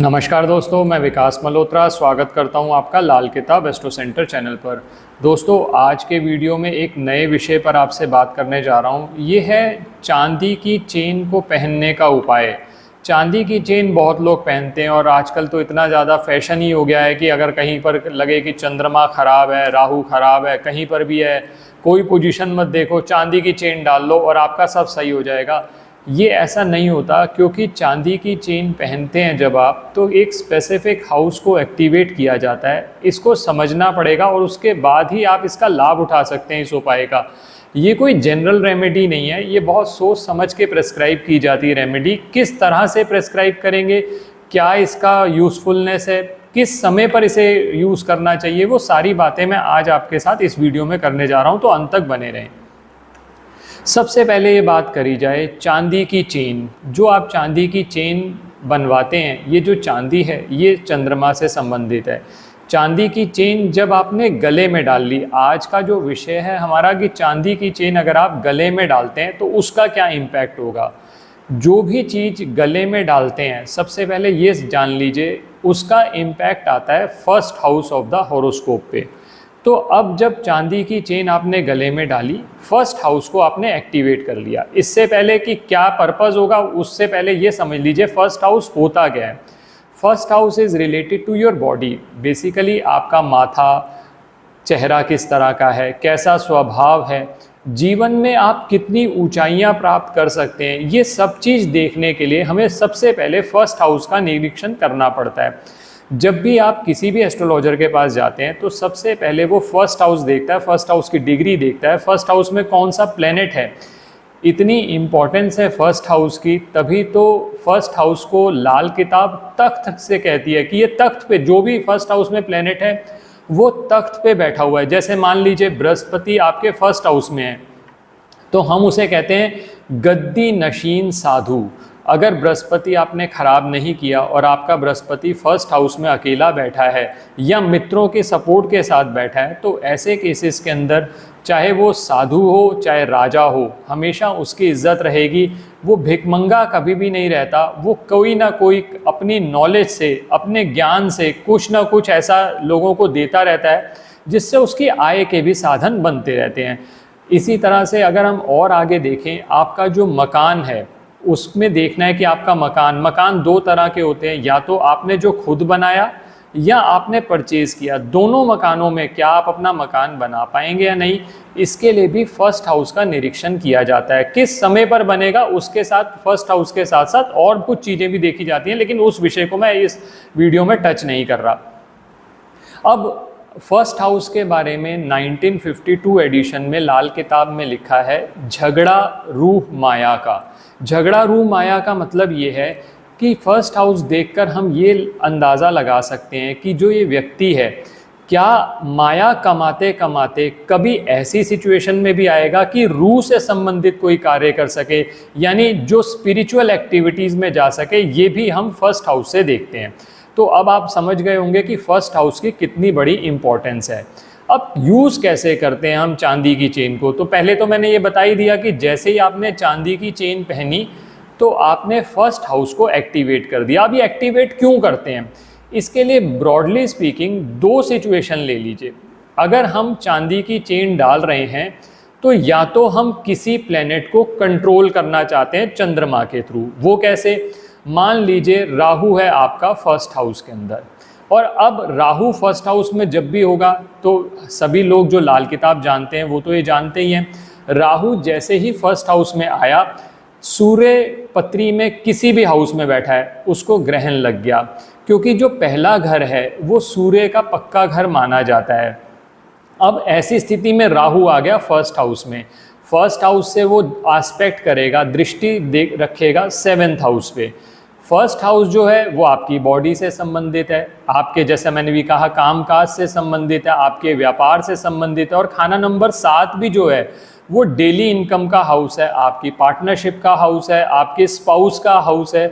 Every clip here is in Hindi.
नमस्कार दोस्तों, मैं विकास मल्होत्रा स्वागत करता हूं आपका लाल किताब एस्ट्रो सेंटर चैनल पर। दोस्तों, आज के वीडियो में एक नए विषय पर आपसे बात करने जा रहा हूं। ये है चांदी की चेन को पहनने का उपाय। चांदी की चेन बहुत लोग पहनते हैं और आजकल तो इतना ज़्यादा फैशन ही हो गया है कि अगर कहीं पर लगे कि चंद्रमा खराब है, राहु खराब है, कहीं पर भी है, कोई पोजीशन मत देखो, चांदी की चेन डाल लो और आपका सब सही हो जाएगा। ये ऐसा नहीं होता, क्योंकि चांदी की चेन पहनते हैं जब आप, तो एक स्पेसिफिक हाउस को एक्टिवेट किया जाता है। इसको समझना पड़ेगा और उसके बाद ही आप इसका लाभ उठा सकते हैं इस उपाय का। ये कोई जनरल रेमेडी नहीं है, ये बहुत सोच समझ के प्रेस्क्राइब की जाती है रेमेडी। किस तरह से प्रेस्क्राइब करेंगे, क्या इसका यूज़फुलनेस है, किस समय पर इसे यूज़ करना चाहिए, वो सारी बातें मैं आज आपके साथ इस वीडियो में करने जा रहा हूँ, तो अंत तक बने रहें। सबसे पहले ये बात करी जाए चांदी की चेन। जो आप चांदी की चेन बनवाते हैं, ये जो चांदी है ये चंद्रमा से संबंधित है। चांदी की चेन जब आपने गले में डाल ली, आज का जो विषय है हमारा कि चांदी की चेन अगर आप गले में डालते हैं तो उसका क्या इम्पैक्ट होगा। जो भी चीज़ गले में डालते हैं, सबसे पहले ये जान लीजिए उसका इम्पैक्ट आता है first house of the horoscope पे। तो अब जब चांदी की चेन आपने गले में डाली, फर्स्ट हाउस को आपने एक्टिवेट कर लिया। इससे पहले कि क्या पर्पस होगा, उससे पहले ये समझ लीजिए फर्स्ट हाउस होता क्या है। First house is related to your body. Basically आपका माथा, चेहरा किस तरह का है, कैसा स्वभाव है, जीवन में आप कितनी ऊंचाइयां प्राप्त कर सकते हैं, ये सब चीज़ देखने के लिए हमें सबसे पहले फर्स्ट हाउस का निरीक्षण करना पड़ता है। जब भी आप किसी भी एस्ट्रोलॉजर के पास जाते हैं तो सबसे पहले वो फर्स्ट हाउस देखता है, फर्स्ट हाउस की डिग्री देखता है, फर्स्ट हाउस में कौन सा प्लेनेट है। इतनी इम्पॉर्टेंस है फर्स्ट हाउस की, तभी तो फर्स्ट हाउस को लाल किताब तख्त से कहती है कि ये तख्त पे, जो भी फर्स्ट हाउस में प्लेनेट है वो तख्त पे बैठा हुआ है। जैसे मान लीजिए बृहस्पति आपके फर्स्ट हाउस में है, तो हम उसे कहते हैं गद्दी नशीन साधु। अगर बृहस्पति आपने खराब नहीं किया और आपका बृहस्पति फर्स्ट हाउस में अकेला बैठा है या मित्रों के सपोर्ट के साथ बैठा है, तो ऐसे केसेस के अंदर चाहे वो साधु हो चाहे राजा हो, हमेशा उसकी इज्जत रहेगी। वो भिखमंगा कभी भी नहीं रहता, वो कोई ना कोई अपनी नॉलेज से, अपने ज्ञान से कुछ ना कुछ ऐसा लोगों को देता रहता है जिससे उसकी आय के भी साधन बनते रहते हैं। इसी तरह से अगर हम और आगे देखें, आपका जो मकान है उसमें देखना है कि आपका मकान दो तरह के होते हैं, या तो आपने जो खुद बनाया या आपने परचेज़ किया। दोनों मकानों में क्या आप अपना मकान बना पाएंगे या नहीं, इसके लिए भी फर्स्ट हाउस का निरीक्षण किया जाता है। किस समय पर बनेगा, उसके साथ फर्स्ट हाउस के साथ साथ और कुछ चीज़ें भी देखी जाती हैं, लेकिन उस विषय को मैं इस वीडियो में टच नहीं कर रहा। अब फर्स्ट हाउस के बारे में 1952 एडिशन में लाल किताब में लिखा है झगड़ा रूह माया का। झगड़ा रूह माया का मतलब ये है कि फर्स्ट हाउस देखकर हम ये अंदाज़ा लगा सकते हैं कि जो ये व्यक्ति है, क्या माया कमाते कमाते कभी ऐसी सिचुएशन में भी आएगा कि रूह से संबंधित कोई कार्य कर सके, यानी जो स्पिरिचुअल एक्टिविटीज़ में जा सके। ये भी हम फर्स्ट हाउस से देखते हैं। तो अब आप समझ गए होंगे कि फर्स्ट हाउस की कितनी बड़ी इंपॉर्टेंस है। अब यूज़ कैसे करते हैं हम चांदी की चेन को, तो पहले तो मैंने ये बता ही दिया कि जैसे ही आपने चांदी की चेन पहनी तो आपने फर्स्ट हाउस को एक्टिवेट कर दिया। अब ये एक्टिवेट क्यों करते हैं, इसके लिए ब्रॉडली स्पीकिंग दो सिचुएशन ले लीजिए। अगर हम चांदी की चेन डाल रहे हैं तो या तो हम किसी प्लेनेट को कंट्रोल करना चाहते हैं चंद्रमा के थ्रू। वो कैसे, मान लीजिए राहु है आपका फर्स्ट हाउस के अंदर, और अब राहु फर्स्ट हाउस में जब भी होगा, तो सभी लोग जो लाल किताब जानते हैं वो तो ये जानते ही हैं, राहु जैसे ही फर्स्ट हाउस में आया, सूर्य पत्री में किसी भी हाउस में बैठा है उसको ग्रहण लग गया, क्योंकि जो पहला घर है वो सूर्य का पक्का घर माना जाता है। अब ऐसी स्थिति में राहु आ गया फर्स्ट हाउस में, फर्स्ट हाउस से वो एस्पेक्ट करेगा, दृष्टि रखेगा सेवेंथ हाउस पे। फर्स्ट हाउस जो है वो आपकी बॉडी से संबंधित है, आपके, जैसे मैंने भी कहा, कामकाज से संबंधित है, आपके व्यापार से संबंधित है। और खाना नंबर 7 भी जो है वो डेली इनकम का हाउस है, आपकी पार्टनरशिप का हाउस है, आपके स्पाउस का हाउस है।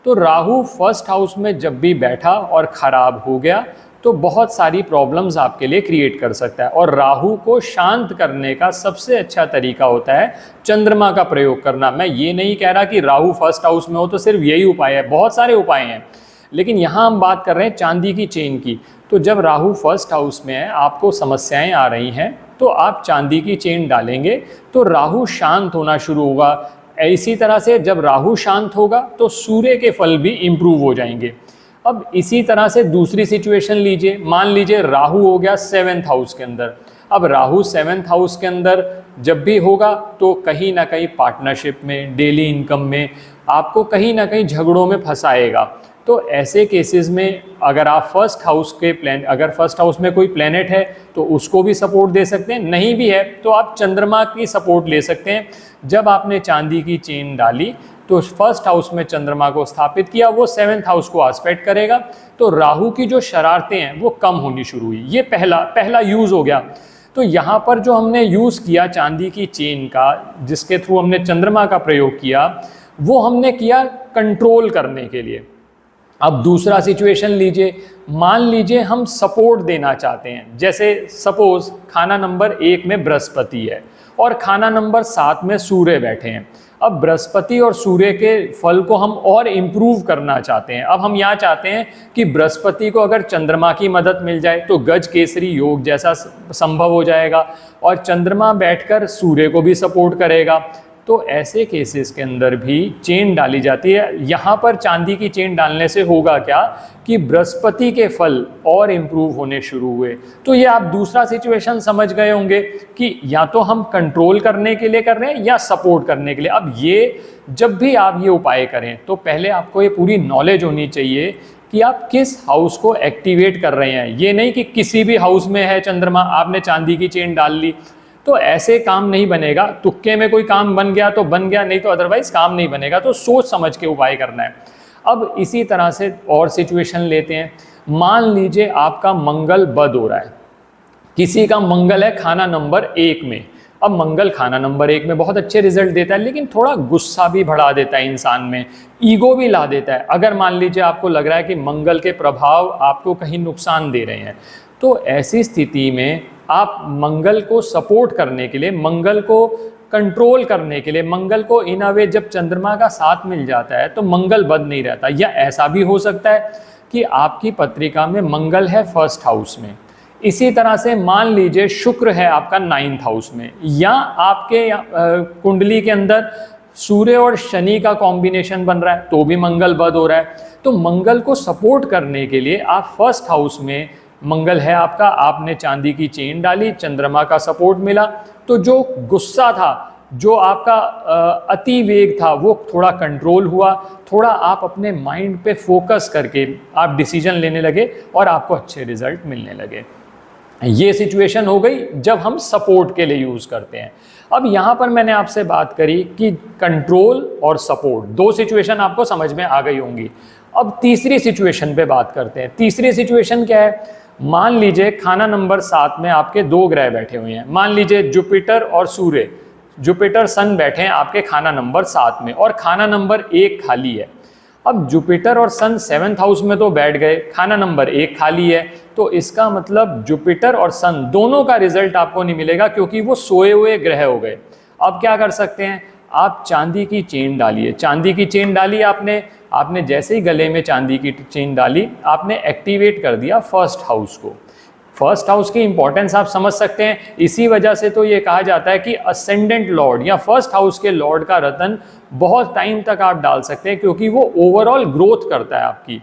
तो राहु फर्स्ट हाउस में जब भी बैठा और ख़राब हो गया तो बहुत सारी प्रॉब्लम्स आपके लिए क्रिएट कर सकता है। और राहु को शांत करने का सबसे अच्छा तरीका होता है चंद्रमा का प्रयोग करना। मैं ये नहीं कह रहा कि राहु फर्स्ट हाउस में हो तो सिर्फ यही उपाय है, बहुत सारे उपाय हैं, लेकिन यहाँ हम बात कर रहे हैं चांदी की चेन की। तो जब राहु फर्स्ट हाउस में है, आपको समस्याएं आ रही हैं, तो आप चांदी की चेन डालेंगे तो राहु शांत होना शुरू होगा। इसी तरह से जब राहु शांत होगा तो सूर्य के फल भी इम्प्रूव हो जाएंगे। अब इसी तरह से दूसरी सिचुएशन लीजिए, मान लीजिए राहु हो गया 7th हाउस के अंदर। अब राहु 7th हाउस के अंदर जब भी होगा तो कहीं ना कहीं पार्टनरशिप में, डेली इनकम में आपको कहीं ना कहीं झगड़ों में फंसाएगा। तो ऐसे केसेस में अगर आप फर्स्ट हाउस में कोई प्लेनेट है तो उसको भी सपोर्ट दे सकते हैं, नहीं भी है तो आप चंद्रमा की सपोर्ट ले सकते हैं। जब आपने चांदी की चेन डाली तो फर्स्ट हाउस में चंद्रमा को स्थापित किया, वो 7th हाउस को आस्पेक्ट करेगा, तो राहु की जो शरारतें हैं वो कम होनी शुरू हुई। ये पहला यूज़ हो गया। तो यहाँ पर जो हमने यूज़ किया चांदी की चेन का, जिसके थ्रू हमने चंद्रमा का प्रयोग किया, वो हमने किया कंट्रोल करने के लिए। अब दूसरा सिचुएशन लीजिए, मान लीजिए हम सपोर्ट देना चाहते हैं। जैसे सपोज खाना नंबर 1 में बृहस्पति है और खाना नंबर 7 में सूर्य बैठे हैं। अब बृहस्पति और सूर्य के फल को हम और इम्प्रूव करना चाहते हैं। अब हम यहाँ चाहते हैं कि बृहस्पति को अगर चंद्रमा की मदद मिल जाए तो गज केसरी योग जैसा संभव हो जाएगा, और चंद्रमा बैठकर सूर्य को भी सपोर्ट करेगा। तो ऐसे केसेस के अंदर भी चेन डाली जाती है। यहाँ पर चांदी की चेन डालने से होगा क्या कि बृहस्पति के फल और इम्प्रूव होने शुरू हुए। तो ये आप दूसरा सिचुएशन समझ गए होंगे कि या तो हम कंट्रोल करने के लिए कर रहे हैं या सपोर्ट करने के लिए। अब ये जब भी आप ये उपाय करें तो पहले आपको ये पूरी नॉलेज होनी चाहिए कि आप किस हाउस को एक्टिवेट कर रहे हैं। ये नहीं कि किसी भी हाउस में है चंद्रमा, आपने चांदी की चेन डाल ली, तो ऐसे काम नहीं बनेगा। तुक्के में कोई काम बन गया तो बन गया, नहीं तो अदरवाइज काम नहीं बनेगा। तो सोच समझ के उपाय करना है। अब इसी तरह से और सिचुएशन लेते हैं। मान लीजिए आपका मंगल बद हो रहा है, किसी का मंगल है खाना नंबर 1 में। अब मंगल खाना नंबर 1 में बहुत अच्छे रिजल्ट देता है, लेकिन थोड़ा गुस्सा भी बढ़ा देता है इंसान में, ईगो भी ला देता है। अगर मान लीजिए आपको लग रहा है कि मंगल के प्रभाव आपको कहीं नुकसान दे रहे हैं, तो ऐसी स्थिति में आप मंगल को सपोर्ट करने के लिए, मंगल को कंट्रोल करने के लिए, मंगल को इन अ वे जब चंद्रमा का साथ मिल जाता है तो मंगल बद नहीं रहता। या ऐसा भी हो सकता है कि आपकी पत्रिका में मंगल है फर्स्ट हाउस में, इसी तरह से मान लीजिए शुक्र है आपका 9th हाउस में, या आपके कुंडली के अंदर सूर्य और शनि का कॉम्बिनेशन बन रहा है तो भी मंगल बद हो रहा है। तो मंगल को सपोर्ट करने के लिए आप फर्स्ट हाउस में मंगल है आपका, आपने चांदी की चेन डाली, चंद्रमा का सपोर्ट मिला, तो जो गुस्सा था, जो आपका अति वेग था, वो थोड़ा कंट्रोल हुआ। थोड़ा आप अपने माइंड पे फोकस करके आप डिसीजन लेने लगे और आपको अच्छे रिजल्ट मिलने लगे। ये सिचुएशन हो गई जब हम सपोर्ट के लिए यूज़ करते हैं। अब यहाँ पर मैंने आपसे बात करी कि कंट्रोल और सपोर्ट, दो सिचुएशन आपको समझ में आ गई होंगी। अब तीसरी सिचुएशन पे बात करते हैं। तीसरी सिचुएशन क्या है? मान लीजिए खाना नंबर 7 में आपके 2 ग्रह बैठे हुए हैं। मान लीजिए जुपिटर और सूर्य, जुपिटर सन बैठे हैं आपके खाना नंबर 7 में और खाना नंबर 1 खाली है। अब जुपिटर और सन 7th हाउस में तो बैठ गए, खाना नंबर 1 खाली है, तो इसका मतलब जुपिटर और सन दोनों का रिजल्ट आपको नहीं मिलेगा, क्योंकि वो सोए हुए ग्रह हो गए। अब क्या कर सकते हैं? आप चांदी की चेन डालिए। चांदी की चेन डाली आपने जैसे ही गले में चांदी की चेन डाली, आपने एक्टिवेट कर दिया फर्स्ट हाउस को। फर्स्ट हाउस की इंपॉर्टेंस आप समझ सकते हैं। इसी वजह से तो ये कहा जाता है कि असेंडेंट लॉर्ड या फर्स्ट हाउस के लॉर्ड का रतन बहुत टाइम तक आप डाल सकते हैं, क्योंकि वो ओवरऑल ग्रोथ करता है आपकी।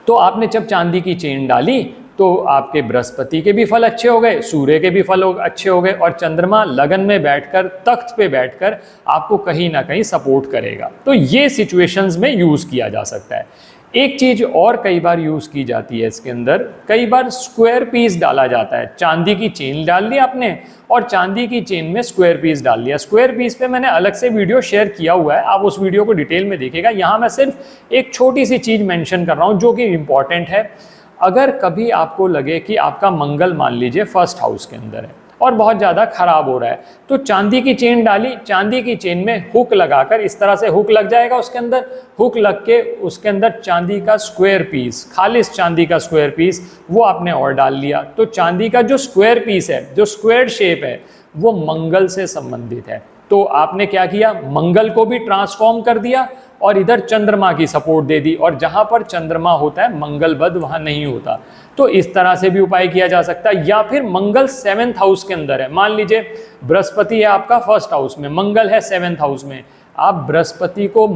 तो आपने जब चांदी की चेन डाली तो आपके बृहस्पति के भी फल अच्छे हो गए, सूर्य के भी फल अच्छे हो गए, और चंद्रमा लगन में बैठकर, तख्त पे बैठकर आपको कहीं ना कहीं सपोर्ट करेगा। तो ये सिचुएशंस में यूज़ किया जा सकता है। एक चीज़ और कई बार यूज़ की जाती है इसके अंदर, कई बार स्क्वायर पीस डाला जाता है। चांदी की चेन डाल दी आपने और चांदी की चेन में स्क्वायर पीस डाल लिया। स्क्वायर पीस पे मैंने अलग से वीडियो शेयर किया हुआ है, आप उस वीडियो को डिटेल में देखिएगा। यहाँ मैं सिर्फ एक छोटी सी चीज़ मेंशन कर रहा हूँ जो कि इम्पॉर्टेंट है। अगर कभी आपको लगे कि आपका मंगल मान लीजिए फर्स्ट हाउस के अंदर है और बहुत ज़्यादा खराब हो रहा है, तो चांदी की चेन डाली, चांदी की चेन में हुक लगाकर, इस तरह से हुक लग जाएगा उसके अंदर, हुक लग के उसके अंदर चांदी का स्क्वायर पीस, खालिस चांदी का स्क्वायर पीस वो आपने और डाल लिया। तो चांदी का जो स्क्वायर पीस है, जो स्क्वायर शेप है, वो मंगल से संबंधित है। तो आपने क्या किया? मंगल को भी ट्रांसफॉर्म कर दिया और इधर चंद्रमा की सपोर्ट दे दी, और जहां पर चंद्रमा होता है मंगल बद वहां नहीं होता। तो इस तरह से भी उपाय किया जा सकता है। या फिर मंगल 7th हाउस के अंदर है, मान लीजिए बृहस्पति है आपका 1st हाउस में, मंगल है 7th हाउस में, आप बृहस्पति को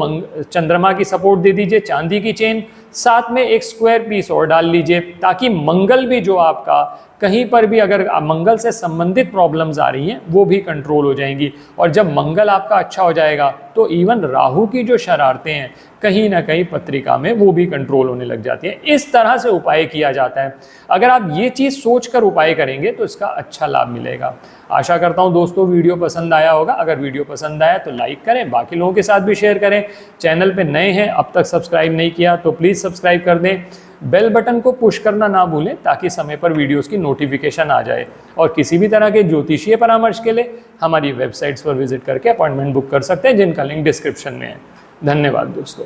चंद्रमा की सपोर्ट दे दीजिए, चांदी की चेन, साथ में एक स्क्वायर पीस और डाल लीजिए, ताकि मंगल भी जो आपका कहीं पर भी अगर मंगल से संबंधित प्रॉब्लम्स आ रही हैं वो भी कंट्रोल हो जाएंगी। और जब मंगल आपका अच्छा हो जाएगा तो इवन राहु की जो शरारतें हैं कहीं ना कहीं पत्रिका में वो भी कंट्रोल होने लग जाती हैं। इस तरह से उपाय किया जाता है। अगर आप ये चीज़ सोचकर उपाय करेंगे तो इसका अच्छा लाभ मिलेगा। आशा करता हूँ दोस्तों वीडियो पसंद आया होगा। अगर वीडियो पसंद आया तो लाइक करें, बाकी लोगों के साथ भी शेयर करें। चैनल पे नए हैं, अब तक सब्सक्राइब नहीं किया तो प्लीज़ सब्सक्राइब कर दें। बेल बटन को पुश करना ना भूलें ताकि समय पर वीडियोस की नोटिफिकेशन आ जाए। और किसी भी तरह के ज्योतिषीय परामर्श के लिए हमारी वेबसाइट्स पर विजिट करके अपॉइंटमेंट बुक कर सकते हैं, जिनका लिंक डिस्क्रिप्शन में है। धन्यवाद दोस्तों।